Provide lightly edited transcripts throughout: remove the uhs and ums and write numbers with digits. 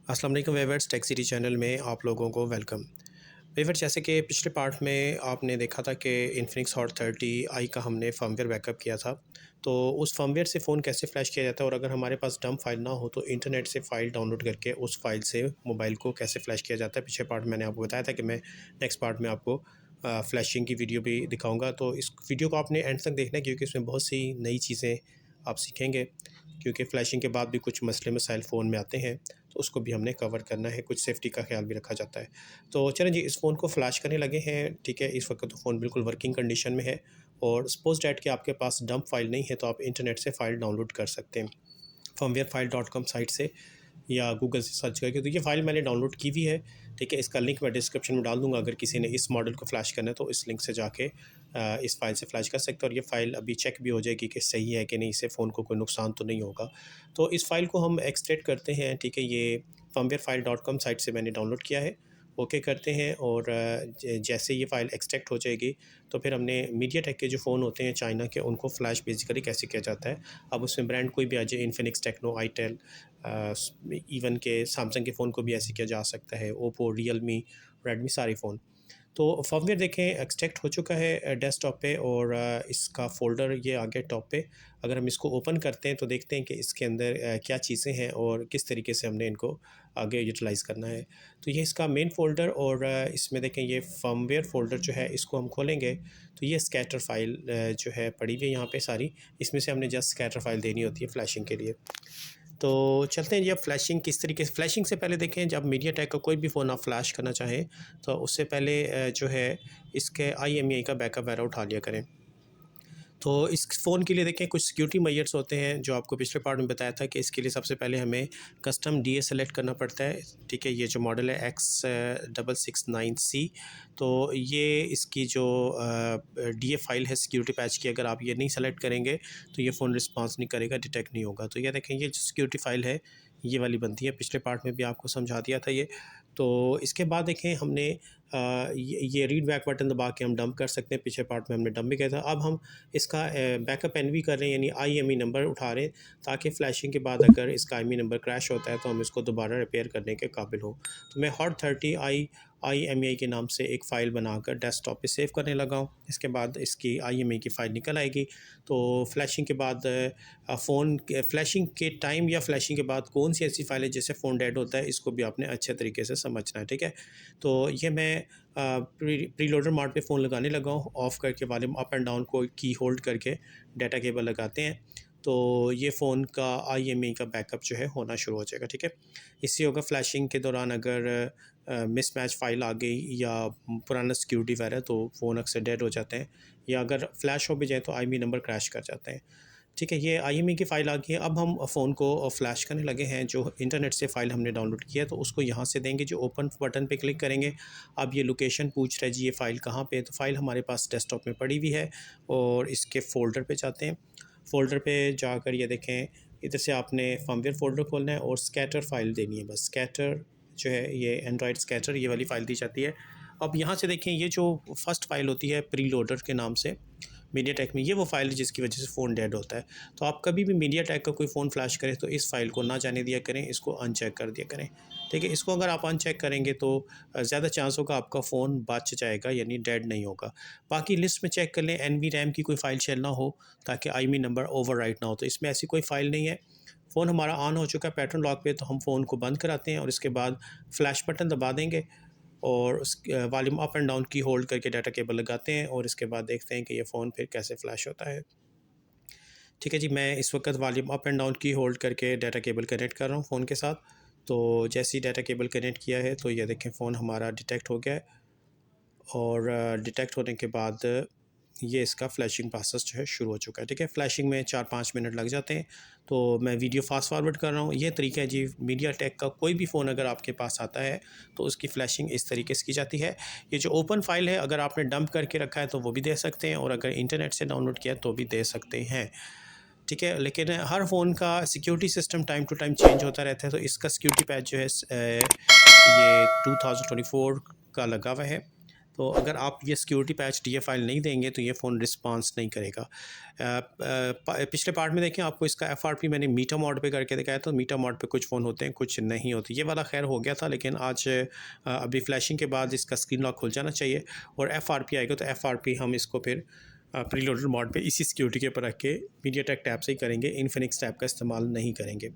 अस्सलाम वालेकुम weavers, tech city channel में आप लोगों को वेलकम। वेवर्स, जैसे कि पिछले पार्ट में आपने देखा था कि इन्फिनिक्स हॉट 30i का हमने फर्मवेयर बैकअप किया था। तो उस फर्मवेयर से फ़ोन कैसे फ्लैश किया जाता है, और अगर हमारे पास डंप फाइल ना हो तो इंटरनेट से फ़ाइल डाउनलोड करके उस फाइल से मोबाइल को कैसे फ्लैश किया जाता है। पिछले पार्ट मैंने आपको बताया था कि मैं नेक्स्ट पार्ट में आपको फ्लैशिंग की वीडियो भी दिखाऊँगा। तो इस वीडियो को आपने एंड तक देखना है, क्योंकि इसमें बहुत सी नई चीज़ें आप सीखेंगे, क्योंकि फ्लैशिंग के बाद भी कुछ मसले मसाइल फ़ोन में आते हैं, तो उसको भी हमने कवर करना है। कुछ सेफ्टी का ख्याल भी रखा जाता है। तो चलें जी, इस फ़ोन को फ्लैश करने लगे हैं। ठीक है, इस वक्त तो फ़ोन बिल्कुल वर्किंग कंडीशन में है, और सपोज डैट कि आपके पास डंप फाइल नहीं है, तो आप इंटरनेट से फ़ाइल डाउनलोड कर सकते हैं firmwarefile.com साइट से, या गूगल से सर्च करके। तो ये फ़ाइल मैंने डाउनलोड की हुई है। ठीक है, इसका लिंक मैं डिस्क्रिप्शन में डाल दूँगा। अगर किसी ने इस मॉडल को फ्लैश करना है तो इस लिंक से जाके इस फ़ाइल से फ्लैश कर सकते हैं, और ये फ़ाइल अभी चेक भी हो जाएगी कि सही है कि नहीं, इससे फ़ोन को कोई नुकसान तो नहीं होगा। तो इस फ़ाइल को हम एक्सट्रैक्ट करते हैं। ठीक है, ये firmwarefile.com साइट से मैंने डाउनलोड किया है। ओके करते हैं, और जैसे ये फ़ाइल एक्सट्रैक्ट हो जाएगी, तो फिर हमने मीडियाटेक के जो फ़ोन होते हैं चाइना के, उनको फ्लैश बेसिकली कैसे किया जाता है। अब उसमें ब्रांड कोई भी आ जाए, इन्फिनिक्स, टेक्नो, आईटेल, इवन के सैमसंग के फ़ोन को भी ऐसे किया जा सकता है, ओप्पो, रियलमी, रेडमी, सारे फ़ोन। तो फर्मवेयर देखें एक्सट्रैक्ट हो चुका है डेस्कटॉप पे, और इसका फ़ोल्डर ये आ गया टॉप पे। अगर हम इसको ओपन करते हैं तो देखते हैं कि इसके अंदर क्या चीज़ें हैं और किस तरीके से हमने इनको आगे यूटिलाइज़ करना है। तो ये इसका मेन फ़ोल्डर, और इसमें देखें ये फर्मवेयर फ़ोल्डर जो है, इसको हम खोलेंगे तो ये स्कैटर फ़ाइल जो है पड़ी हुई है यहाँ पे सारी। इसमें से हमने जस्ट स्कैटर फ़ाइल देनी होती है फ्लैशिंग के लिए। तो चलते हैं जी, अब फ्लैशिंग किस तरीके से। फ्लैशिंग से पहले देखें, जब मीडियाटेक का कोई भी फ़ोन आप फ्लैश करना चाहें, तो उससे पहले जो है इसके IMEI का बैकअप वगैरह उठा लिया करें। तो इस फ़ोन के लिए देखें कुछ सिक्योरिटी मेजर्स होते हैं, जो आपको पिछले पार्ट में बताया था कि इसके लिए सबसे पहले हमें कस्टम DA सेलेक्ट करना पड़ता है। ठीक है, ये जो मॉडल है X669C, तो ये इसकी जो DA फाइल है सिक्योरिटी पैच की, अगर आप ये नहीं सेलेक्ट करेंगे तो ये फ़ोन रिस्पॉन्स नहीं करेगा, डिटेक्ट नहीं होगा। तो ये देखें, ये जो सिक्योरिटी फाइल है ये वाली बनती है। पिछले पार्ट में भी आपको समझा दिया था ये। तो इसके बाद देखें हमने ये रीड बैक बटन दबा के हम डंप कर सकते हैं। पिछले पार्ट में हमने डंप भी किया था। अब हम इसका बैकअप एनवी कर रहे हैं, यानी IME नंबर उठा रहे हैं, ताकि फ्लैशिंग के बाद अगर इसका IME नंबर क्रैश होता है तो हम इसको दोबारा रिपेयर करने के काबिल हो। तो मैं हॉट 30i IMEI के नाम से एक फ़ाइल बनाकर डेस्कटॉप पे सेव करने लगा हूँ। इसके बाद इसकी IMEI की फ़ाइल निकल आएगी। तो फ्लैशिंग के बाद फ़ोन के फ्लैशिंग के टाइम या फ्लैशिंग के बाद कौन सी ऐसी फ़ाइल है जिससे फ़ोन डेड होता है, इसको भी आपने अच्छे तरीके से समझना है। ठीक है, तो ये मैं प्रीलोडर मोड पे फ़ोन लगाने लगा हूँ। ऑफ़ करके वॉल्यूम अप एंड डाउन को की होल्ड करके डाटा केबल लगाते हैं, तो ये फ़ोन का IMEI का बैकअप जो है होना शुरू हो जाएगा। ठीक है, इससे होगा फ्लैशिंग के दौरान अगर मिसमैच फ़ाइल आ गई या पुराना सिक्योरिटी वगैरह, तो फ़ोन अक्सर डेड हो जाते हैं, या अगर फ्लैश हो भी जाए तो IMEI नंबर क्रैश कर जाते हैं। ठीक है, ये IMEI की फ़ाइल आ गई है। अब हम फ़ोन को फ्लैश करने लगे हैं। जो इंटरनेट से फ़ाइल हमने डाउनलोड किया है, तो उसको यहाँ से देंगे, जो ओपन बटन पे क्लिक करेंगे। अब ये लोकेशन पूछ रहा है जी, ये फ़ाइल कहाँ पे है, तो फ़ाइल हमारे पास डेस्कटॉप में पड़ी हुई है, और इसके फ़ोल्डर पे जाते हैं। फ़ोल्डर पे जाकर ये देखें, इधर से आपने फर्मवेयर फ़ोल्डर खोलना है और स्कैटर फ़ाइल देनी है। बस स्कैटर जो है, ये एंड्रॉयड स्कैटर, ये वाली फ़ाइल दी जाती है। अब यहाँ से देखें, ये जो फर्स्ट फ़ाइल होती है प्रीलोडर के नाम से मीडियाटेक में, ये वो फ़ाइल है जिसकी वजह से फ़ोन डेड होता है। तो आप कभी भी मीडियाटेक का कोई फ़ोन फ्लैश करें तो इस फ़ाइल को ना जाने दिया करें, इसको अनचेक कर दिया करें। ठीक है, इसको अगर आप अनचेक करेंगे तो ज़्यादा चांस होगा आपका फ़ोन बच जाएगा, यानी डेड नहीं होगा। बाकी लिस्ट में चेक कर लें NVRAM की कोई फ़ाइल शेयर ना हो, ताकि IMEI नंबर ओवरराइट ना हो। तो इसमें ऐसी कोई फ़ाइल नहीं है। फ़ोन हमारा ऑन हो चुका है पैटर्न लॉक पे, तो हम फ़ोन को बंद कराते हैं और इसके बाद फ्लैश बटन दबा देंगे, और उस वॉल्यूम अप एंड डाउन की होल्ड करके डाटा केबल लगाते हैं, और इसके बाद देखते हैं कि ये फ़ोन फिर कैसे फ्लैश होता है। ठीक है जी, मैं इस वक्त वॉल्यूम अप एंड डाउन की होल्ड करके डाटा केबल कनेक्ट कर रहा हूँ फ़ोन के साथ। तो जैसे ही डाटा केबल कनेक्ट किया है, तो ये देखें फ़ोन हमारा डिटेक्ट हो गया है, और डिटेक्ट होने के बाद ये इसका फ्लैशिंग प्रोसेस जो है शुरू हो चुका है। ठीक है, फ्लैशिंग में 4-5 मिनट लग जाते हैं। तो मैं वीडियो फास्ट फॉरवर्ड कर रहा हूँ। ये तरीका है जी, मीडियाटेक का कोई भी फ़ोन अगर आपके पास आता है तो उसकी फ्लैशिंग इस तरीके से की जाती है। ये जो ओपन फाइल है, अगर आपने डंप करके रखा है तो वो भी दे सकते हैं, और अगर इंटरनेट से डाउनलोड किया तो भी दे सकते हैं। ठीक है, लेकिन हर फ़ोन का security system time to time change होता रहता है। तो इसका सिक्योरिटी पैच जो है ये 2024 का लगा हुआ है। तो अगर आप ये सिक्योरिटी पैच DA फाइल नहीं देंगे तो ये फ़ोन रिस्पॉन्स नहीं करेगा। पिछले पार्ट में देखें आपको इसका FRP मैंने मीटर मोड पे करके दिखाया, तो मीटर मोड पे कुछ फ़ोन होते हैं, कुछ नहीं होते। ये वाला खैर हो गया था, लेकिन आज अभी फ्लैशिंग के बाद इसका स्क्रीन लॉक खुल जाना चाहिए और FRP आएगा तो FRP हम इसको फिर प्रीलोडेड मोड पे इसी सिक्योरिटी के ऊपर रख के मीडियाटेक टैब से ही करेंगे, इन्फिनिक्स टैब का इस्तेमाल नहीं करेंगे।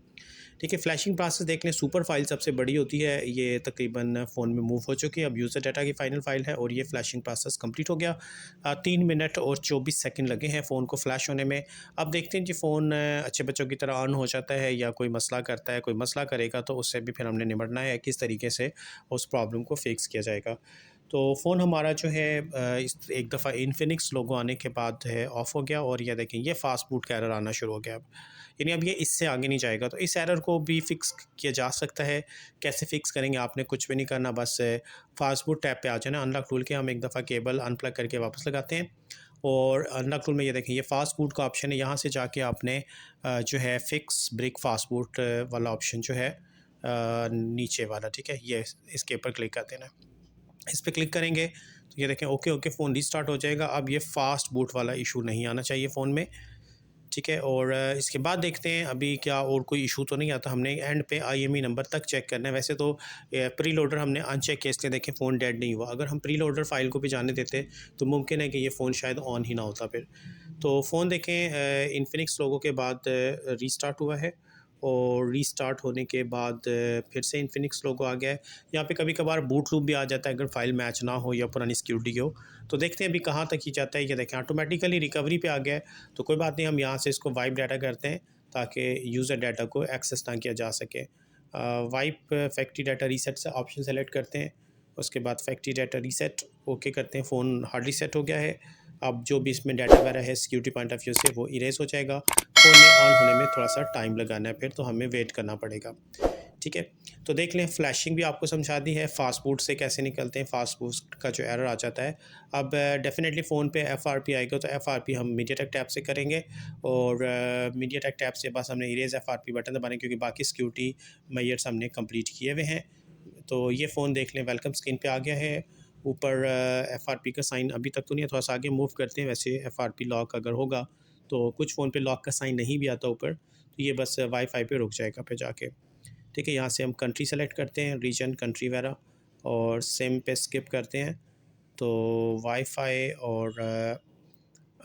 ठीक है, फ्लैशिंग प्रोसेस देख लें, सुपर फाइल सबसे बड़ी होती है, ये तकरीबन फ़ोन में मूव हो चुकी है। अब यूज़र डाटा की फ़ाइनल फ़ाइल है और ये फ्लैशिंग प्रोसेस कंप्लीट हो गया। 3 मिनट और 24 सेकंड लगे हैं फ़ोन को फ्लैश होने में। अब देखते हैं जी फ़ोन अच्छे बच्चों की तरह ऑन हो जाता है या कोई मसला करता है, कोई मसला करेगा तो उससे भी फिर हमने निपटना है, किस तरीके से उस प्रॉब्लम को फ़िक्स किया जाएगा। तो फ़ोन हमारा जो है इस एक दफ़ा इन्फिनिक्स लोगो आने के बाद है ऑफ़ हो गया और ये देखें ये फ़ास्ट बूट का एरर आना शुरू हो गया अब। यानी अब ये इससे आगे नहीं जाएगा, तो इस एरर को भी फ़िक्स किया जा सकता है। कैसे फ़िक्स करेंगे, आपने कुछ भी नहीं करना, बस फ़ास्ट बूट टैब पे आ जाना, अनलॉक टूल के हम एक दफ़ा केबल अनप्लग करके वापस लगाते हैं और अनलॉक टूल में ये देखें ये फ़ास्ट बूट का ऑप्शन है, यहाँ से जाके आपने जो है फ़िक्स ब्रिक फ़ास्ट बूट वाला ऑप्शन जो है नीचे वाला, ठीक है, ये इसके ऊपर क्लिक कर देना है। इस पे क्लिक करेंगे तो ये देखें ओके ओके फ़ोन रीस्टार्ट हो जाएगा। अब ये फ़ास्ट बूट वाला इशू नहीं आना चाहिए फ़ोन में, ठीक है। और इसके बाद देखते हैं अभी क्या और कोई इशू तो नहीं आता। हमने एंड पे IMEI नंबर तक चेक करना है। वैसे तो प्री लोडर हमने अनचेक किया, इसलिए देखें फ़ोन डेड नहीं हुआ। अगर हम प्री लोडर फाइल को भी जाने देते तो मुमकिन है कि ये फ़ोन शायद ऑन ही ना होता फिर। तो फ़ोन देखें इन्फिनिक्स लोगों के बाद रीस्टार्ट हुआ है और रीस्टार्ट होने के बाद फिर से इन्फिनिक्स लोगो आ गया है। यहाँ पे कभी-कभार बूट लूप भी आ जाता है अगर फ़ाइल मैच ना हो या पुरानी सिक्योरिटी की हो। तो देखते हैं अभी कहाँ तक ही जाता है। ये देखें ऑटोमेटिकली रिकवरी पे आ गया है, तो कोई बात नहीं, हम यहाँ से इसको वाइप डाटा करते हैं ताकि यूज़र डाटा को एक्सेस ना किया जा सके। वाइप फैक्ट्री डाटा रीसेट से ऑप्शन सेलेक्ट करते हैं, उसके बाद फैक्ट्री डाटा रीसेट ओके करते हैं। फ़ोन हार्ड रीसेट हो गया है। अब जो भी इसमें डाटा वगैरह है सिक्योरिटी पॉइंट ऑफ व्यू से वो इरेज़ हो जाएगा। फ़ोन में ऑन होने में थोड़ा सा टाइम लगाना है फिर, तो हमें वेट करना पड़ेगा, ठीक है। तो देख लें फ्लैशिंग भी आपको समझा दी है, फ़ास्ट बूट से कैसे निकलते हैं, फ़ास्ट बूट का जो एरर आ जाता है। अब डेफ़िनेटली फ़ोन पे FRP आएगा तो FRP हम मीडियाटेक टैब से करेंगे और मीडियाटेक टैब से बस हमने इरेज़ FRP बटन दबाना है क्योंकि बाकी सिक्योरिटी मेजर्स हमने कंप्लीट किए हुए हैं। तो ये फ़ोन देख लें वेलकम स्क्रीन पे आ गया है। ऊपर FRP का साइन अभी तक तो नहीं है, थोड़ा सा आगे मूव करते हैं। वैसे FRP लॉक अगर होगा तो कुछ फ़ोन पे लॉक का साइन नहीं भी आता ऊपर, तो ये बस वाईफ़ाई पे रुक जाएगा फिर जाके, ठीक है। यहाँ से हम कंट्री सेलेक्ट करते हैं, रीजन, कंट्री वगैरह, और सिम पे स्किप करते हैं। तो वाईफ़ाई और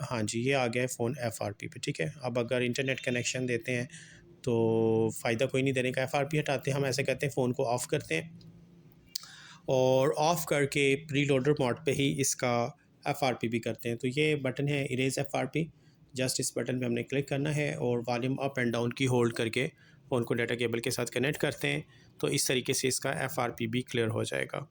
हाँ जी, ये आ गया है फ़ोन FRP पे, ठीक है। अब अगर इंटरनेट कनेक्शन देते हैं तो फ़ायदा कोई नहीं देने का। FRP हटाते हैं, हम ऐसे करते हैं फ़ोन को ऑफ़ करते हैं और ऑफ़ करके प्रीलोडर मोड पे ही इसका FRP भी करते हैं। तो ये बटन है इरेज़ FRP, जस्ट इस बटन पे हमने क्लिक करना है और वॉल्यूम अप एंड डाउन की होल्ड करके फ़ोन को डाटा केबल के साथ कनेक्ट करते हैं, तो इस तरीके से इसका FRP भी क्लियर हो जाएगा,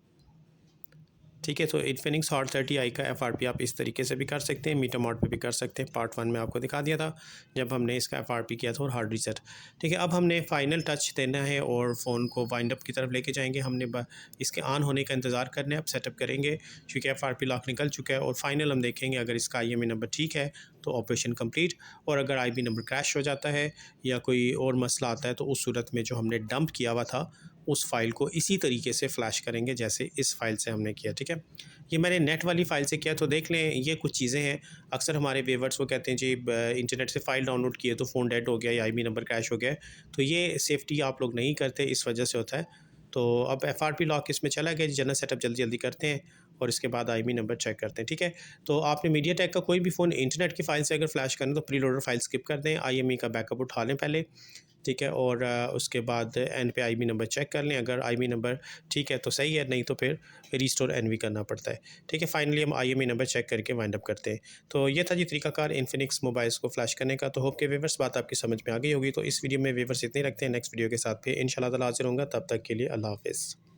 ठीक है। तो इन्फिनिक्स हॉट 30i का FRP आप इस तरीके से भी कर सकते हैं, मीटर मोड पे भी कर सकते हैं। पार्ट 1 में आपको दिखा दिया था जब हमने इसका FRP किया था और हार्ड रीसेट, ठीक है। अब हमने फाइनल टच देना है और फ़ोन को वाइंड अप की तरफ लेके जाएंगे। हमने इसके ऑन होने का इंतज़ार करना है, अब सेटअप करेंगे क्योंकि FRP लॉक निकल चुका है और फाइनल हम देखेंगे अगर इसका IMEI नंबर ठीक है तो ऑपरेशन कंप्लीट, और अगर IMEI नंबर क्रैश हो जाता है या कोई और मसला आता है तो उस सूरत में जो हमने डंप किया हुआ था उस फाइल को इसी तरीके से फ्लैश करेंगे जैसे इस फाइल से हमने किया, ठीक है। ये मैंने नेट वाली फ़ाइल से किया, तो देख लें ये कुछ चीज़ें हैं। अक्सर हमारे व्यूअर्स वो कहते हैं जी इंटरनेट से फ़ाइल डाउनलोड किए तो फ़ोन डेड हो गया या IMEI नंबर क्रैश हो गया, तो ये सेफ्टी आप लोग नहीं करते, इस वजह से होता है। तो अब FRP लॉक इसमें चला गया, जनरल सेटअप जल्दी जल्दी करते हैं और इसके बाद IMEI नंबर चेक करते हैं, ठीक है। तो आपने मीडियाटेक का कोई भी फ़ोन इंटरनेट की फ़ाइल से अगर फ्लैश करना तो प्री लोडर फ़ाइल स्किप कर दें, IMEI का बैकअप उठा लें पहले, ठीक है। और उसके बाद एन पे IMEI नंबर चेक कर लें, अगर IMEI नंबर ठीक है तो सही है, नहीं तो फिर रीस्टोर NV करना पड़ता है, ठीक है। फाइनली हम IMEI नंबर चेक करके वाइंड अप करते हैं। तो ये था जी तरीकाकार इन्फिनिक्स मोबाइल्स को फ्लैश करने का। तो होप के व्यूअर्स बात आपकी समझ में आ गई होगी। तो इस वीडियो में व्यूअर्स इतने रखते हैं, नेक्स्ट वीडियो के साथ फिर इंशाल्लाह ताला हाज़िर होऊंगा, तब तक के लिए अल्लाह हाफ़िज़।